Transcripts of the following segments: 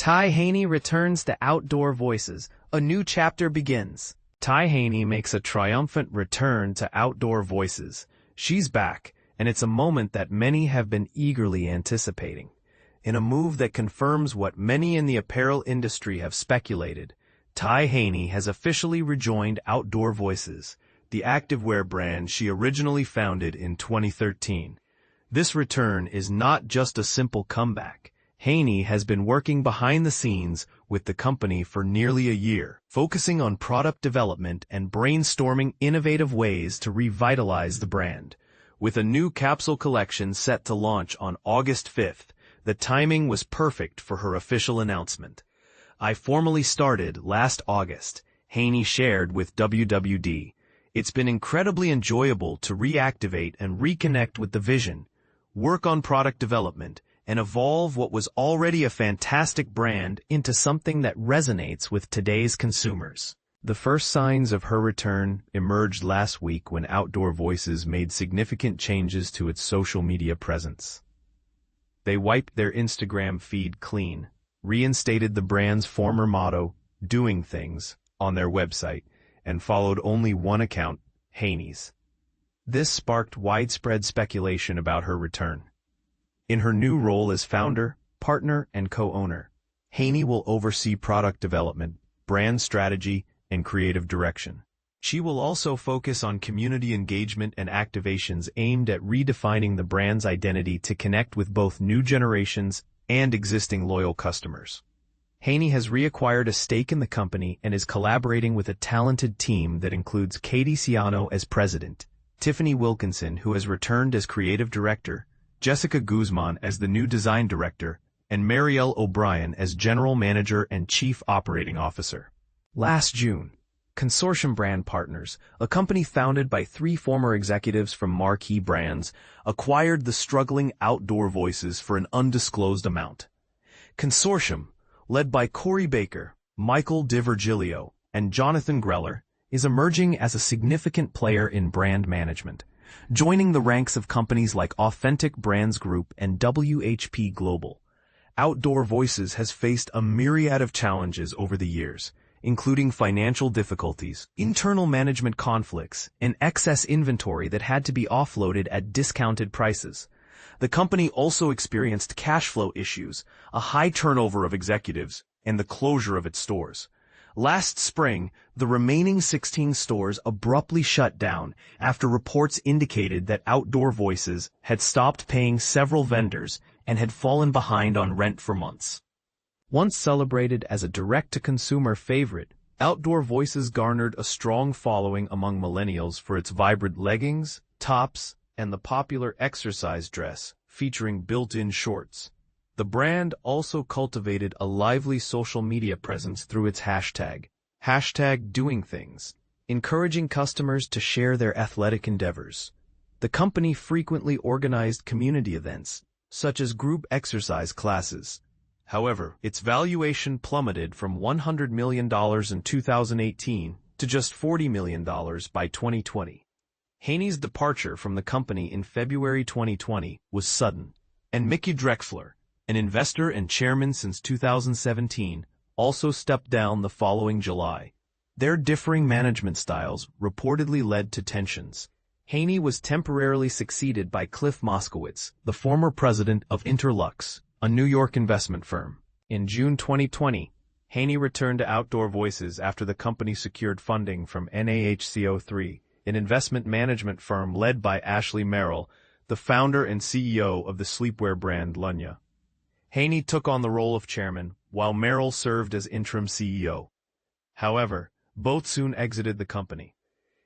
Ty Haney returns to Outdoor Voices. A new chapter begins. Ty Haney makes a triumphant return to Outdoor Voices. She's back, and it's a moment that many have been eagerly anticipating. In a move that confirms what many in the apparel industry have speculated, Ty Haney has officially rejoined Outdoor Voices, the activewear brand she originally founded in 2013. This return is not just a simple comeback. Haney has been working behind the scenes with the company for nearly a year, focusing on product development and brainstorming innovative ways to revitalize the brand. With a new capsule collection set to launch on August 5th, the timing was perfect for her official announcement. "I formally started last August," Haney shared with WWD. "It's been incredibly enjoyable to reactivate and reconnect with the vision, work on product development, and evolve what was already a fantastic brand into something that resonates with today's consumers." The first signs of her return emerged last week when Outdoor Voices made significant changes to its social media presence. They wiped their Instagram feed clean, reinstated the brand's former motto, "Doing Things," on their website, and followed only one account, Haney's. This sparked widespread speculation about her return. In her new role as founder, partner, and co-owner, Haney will oversee product development, brand strategy, and creative direction. She will also focus on community engagement and activations aimed at redefining the brand's identity to connect with both new generations and existing loyal customers. Haney has reacquired a stake in the company and is collaborating with a talented team that includes Katie Ciano as president, Tiffany Wilkinson, who has returned as creative director, Jessica Guzman as the new design director, and Marielle O'Brien as general manager and chief operating officer. Last June, Consortium Brand Partners, a company founded by 3 former executives from marquee brands, acquired the struggling Outdoor Voices for an undisclosed amount. Consortium, led by Corey Baker, Michael DiVirgilio, and Jonathan Greller, is emerging as a significant player in brand management, joining the ranks of companies like Authentic Brands Group and WHP Global. Outdoor Voices has faced a myriad of challenges over the years, including financial difficulties, internal management conflicts, and excess inventory that had to be offloaded at discounted prices. The company also experienced cash flow issues, a high turnover of executives, and the closure of its stores. Last spring, the remaining 16 stores abruptly shut down after reports indicated that Outdoor Voices had stopped paying several vendors and had fallen behind on rent for months. Once celebrated as a direct-to-consumer favorite, Outdoor Voices garnered a strong following among millennials for its vibrant leggings, tops, and the popular exercise dress featuring built-in shorts. The brand also cultivated a lively social media presence through its hashtag #DoingThings, encouraging customers to share their athletic endeavors. The company frequently organized community events, such as group exercise classes. However, its valuation plummeted from $100 million in 2018 to just $40 million by 2020. Haney's departure from the company in February 2020 was sudden, and Mickey Drexler, an investor and chairman since 2017, also stepped down the following July. Their differing management styles reportedly led to tensions. Haney was temporarily succeeded by Cliff Moskowitz, the former president of Interlux, a New York investment firm. In June 2020, Haney returned to Outdoor Voices after the company secured funding from NAHCO3, an investment management firm led by Ashley Merrill, the founder and CEO of the sleepwear brand Lunya. Haney took on the role of chairman, while Merrill served as interim CEO. However, both soon exited the company.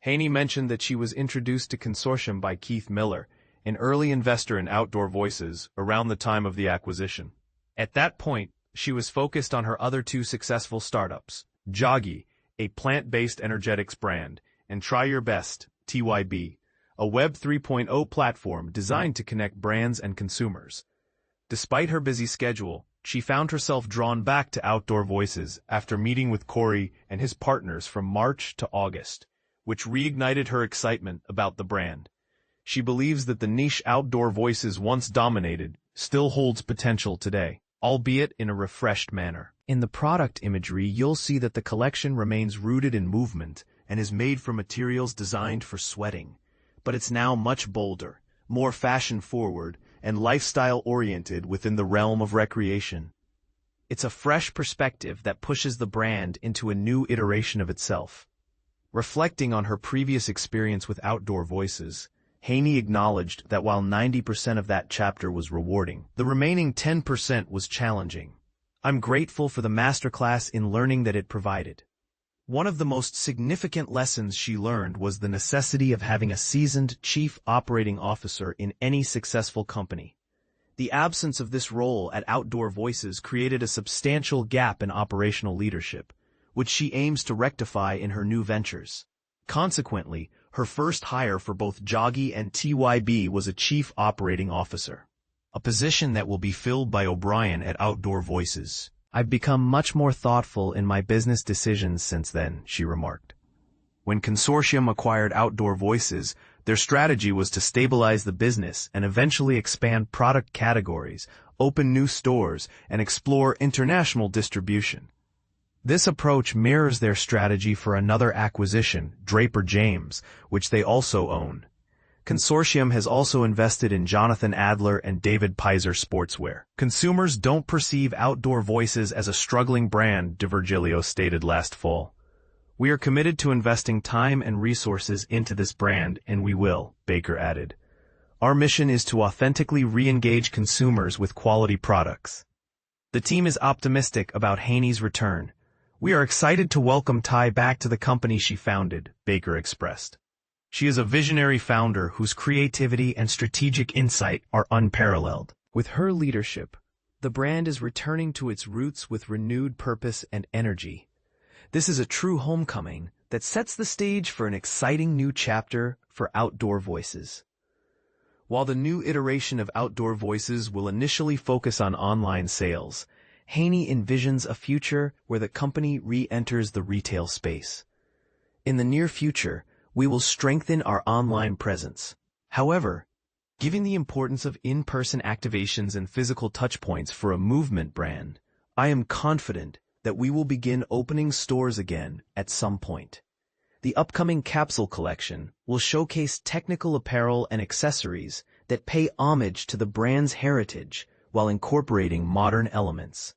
Haney mentioned that she was introduced to Consortium by Keith Miller, an early investor in Outdoor Voices, around the time of the acquisition. At that point, she was focused on her other 2 successful startups, Joggy, a plant-based energetics brand, and Try Your Best, TYB, a Web 3.0 platform designed to connect brands and consumers. Despite her busy schedule, she found herself drawn back to Outdoor Voices after meeting with Corey and his partners from March to August, which reignited her excitement about the brand. She believes that the niche Outdoor Voices once dominated still holds potential today. albeit in a refreshed manner. In the product imagery, you'll see that the collection remains rooted in movement and is made from materials designed for sweating. But it's now much bolder, more fashion-forward, and lifestyle-oriented within the realm of recreation. It's a fresh perspective that pushes the brand into a new iteration of itself. Reflecting on her previous experience with Outdoor Voices, Haney acknowledged that while 90% of that chapter was rewarding, the remaining 10% was challenging. I'm grateful for the masterclass in learning that it provided. One of the most significant lessons she learned was the necessity of having a seasoned chief operating officer in any successful company. The absence of this role at Outdoor Voices created a substantial gap in operational leadership, which she aims to rectify in her new ventures. Consequently, her first hire for both Joggy and TYB was a chief operating officer, a position that will be filled by O'Brien at Outdoor Voices. I've become much more thoughtful in my business decisions since then, she remarked. When Consortium acquired Outdoor Voices, their strategy was to stabilize the business and eventually expand product categories, open new stores, and explore international distribution. This approach mirrors their strategy for another acquisition, Draper James, which they also own. Consortium has also invested in Jonathan Adler and David Pizer Sportswear. Consumers don't perceive Outdoor Voices as a struggling brand, DeVirgilio stated last fall. We are committed to investing time and resources into this brand, and we will, Baker added. Our mission is to authentically re-engage consumers with quality products. The team is optimistic about Haney's return. We are excited to welcome Ty back to the company she founded, Baker expressed. She is a visionary founder whose creativity and strategic insight are unparalleled. With her leadership, the brand is returning to its roots with renewed purpose and energy. This is a true homecoming that sets the stage for an exciting new chapter for Outdoor Voices. While the new iteration of Outdoor Voices will initially focus on online sales, Haney envisions a future where the company re-enters the retail space. In the near future, we will strengthen our online presence. However, given the importance of in-person activations and physical touchpoints for a movement brand, I am confident that we will begin opening stores again at some point. The upcoming capsule collection will showcase technical apparel and accessories that pay homage to the brand's heritage while incorporating modern elements.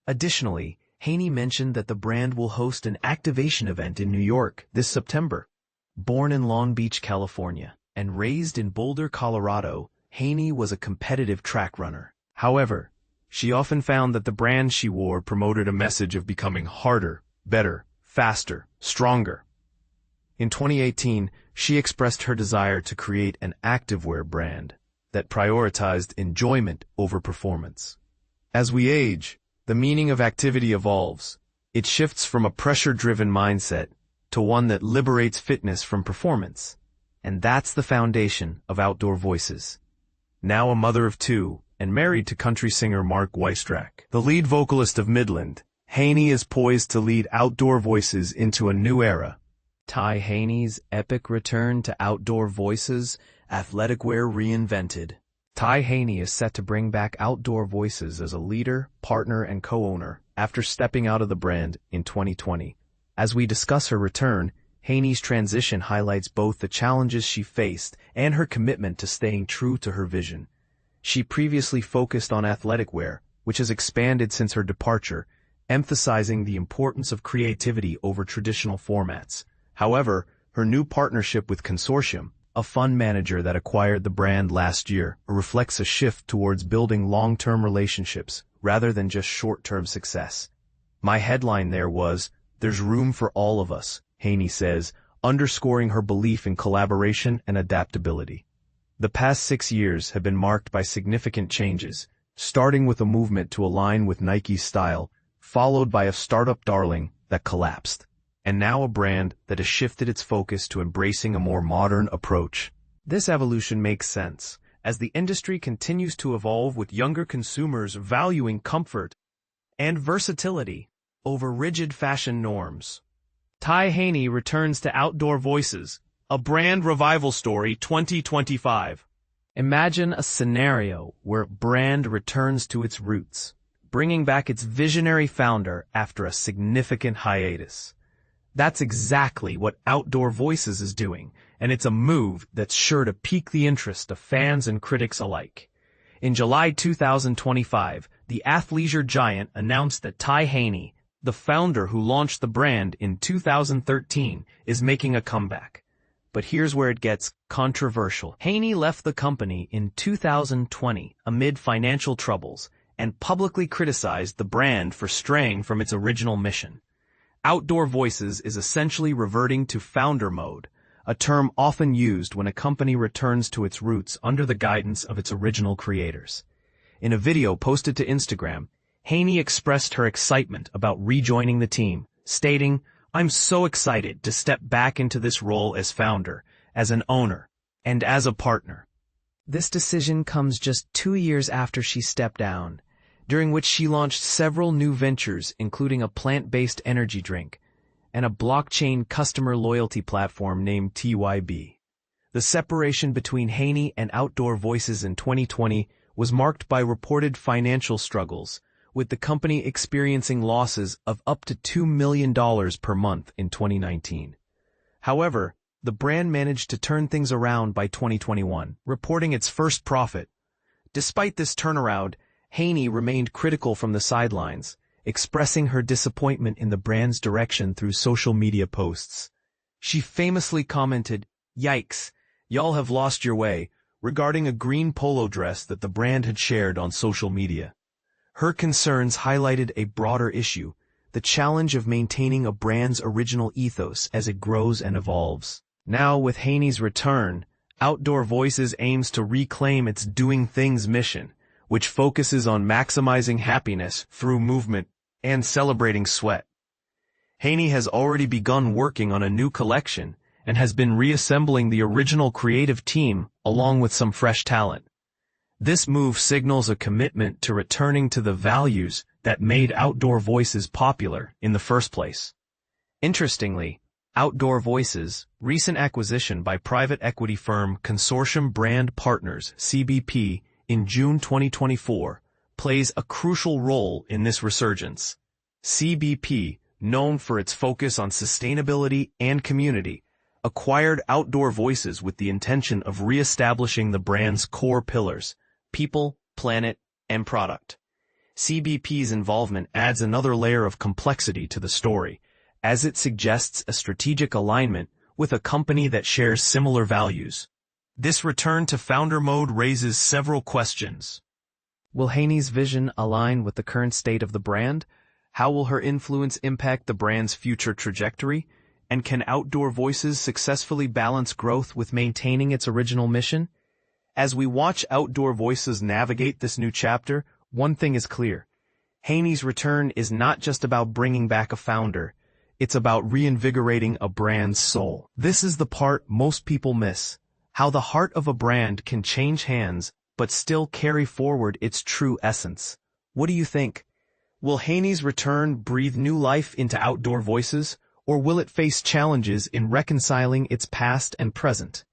Additionally, Haney mentioned that the brand will host an activation event in New York this September. Born in Long Beach, California, and raised in Boulder, Colorado, Haney was a competitive track runner. However, she often found that the brand she wore promoted a message of becoming harder, better, faster, stronger. In 2018, she expressed her desire to create an activewear brand that prioritized enjoyment over performance. As we age, the meaning of activity evolves. It shifts from a pressure-driven mindset to one that liberates fitness from performance. And that's the foundation of Outdoor Voices. Now a mother of two and married to country singer Mark Weistrack, the lead vocalist of Midland, Haney is poised to lead Outdoor Voices into a new era. Ty Haney's epic return to Outdoor Voices, Athleticwear Reinvented. Ty Haney is set to bring back Outdoor Voices as a leader, partner, and co-owner after stepping out of the brand in 2020. As we discuss her return, Haney's transition highlights both the challenges she faced and her commitment to staying true to her vision. She previously focused on athleticwear, which has expanded since her departure, emphasizing the importance of creativity over traditional formats. However, her new partnership with Consortium, a fund manager that acquired the brand last year, reflects a shift towards building long-term relationships rather than just short-term success. My headline there was, "There's room for all of us," Haney says, underscoring her belief in collaboration and adaptability. The past 6 years have been marked by significant changes, starting with a movement to align with Nike's style, followed by a startup darling that collapsed, and now a brand that has shifted its focus to embracing a more modern approach. This evolution makes sense, as the industry continues to evolve with younger consumers valuing comfort and versatility over rigid fashion norms. Ty Haney returns to Outdoor Voices, a brand revival story 2025. Imagine a scenario where a brand returns to its roots, bringing back its visionary founder after a significant hiatus. That's exactly what Outdoor Voices is doing, and it's a move that's sure to pique the interest of fans and critics alike. In July 2025, the athleisure giant announced that Ty Haney, the founder who launched the brand in 2013, is making a comeback. But here's where it gets controversial. Haney left the company in 2020 amid financial troubles and publicly criticized the brand for straying from its original mission. Outdoor Voices is essentially reverting to founder mode, a term often used when a company returns to its roots under the guidance of its original creators. In a video posted to Instagram, Haney expressed her excitement about rejoining the team, stating, "I'm so excited to step back into this role as founder, as an owner, and as a partner." This decision comes just 2 years after she stepped down, during which she launched several new ventures including a plant-based energy drink and a blockchain customer loyalty platform named TYB. The separation between Haney and Outdoor Voices in 2020 was marked by reported financial struggles, with the company experiencing losses of up to $2 million per month in 2019. However, the brand managed to turn things around by 2021, reporting its first profit. Despite this turnaround, Haney remained critical from the sidelines, expressing her disappointment in the brand's direction through social media posts. She famously commented, "Yikes, y'all have lost your way," regarding a green polo dress that the brand had shared on social media. Her concerns highlighted a broader issue, the challenge of maintaining a brand's original ethos as it grows and evolves. Now, with Haney's return, Outdoor Voices aims to reclaim its doing things mission, which focuses on maximizing happiness through movement and celebrating sweat. Haney has already begun working on a new collection and has been reassembling the original creative team along with some fresh talent. This move signals a commitment to returning to the values that made Outdoor Voices popular in the first place. Interestingly, Outdoor Voices' recent acquisition by private equity firm Consortium Brand Partners (CBP) in June 2024 plays a crucial role in this resurgence. CBP, known for its focus on sustainability and community, acquired Outdoor Voices with the intention of re-establishing the brand's core pillars: people, planet, and product. CBP's involvement adds another layer of complexity to the story, as it suggests a strategic alignment with a company that shares similar values. This return to founder mode raises several questions. Will Haney's vision align with the current state of the brand? How will her influence impact the brand's future trajectory? And can Outdoor Voices successfully balance growth with maintaining its original mission? As we watch Outdoor Voices navigate this new chapter, one thing is clear. Haney's return is not just about bringing back a founder. It's about reinvigorating a brand's soul. This is the part most people miss: how the heart of a brand can change hands but still carry forward its true essence. What do you think? Will Haney's return breathe new life into Outdoor Voices, or will it face challenges in reconciling its past and present?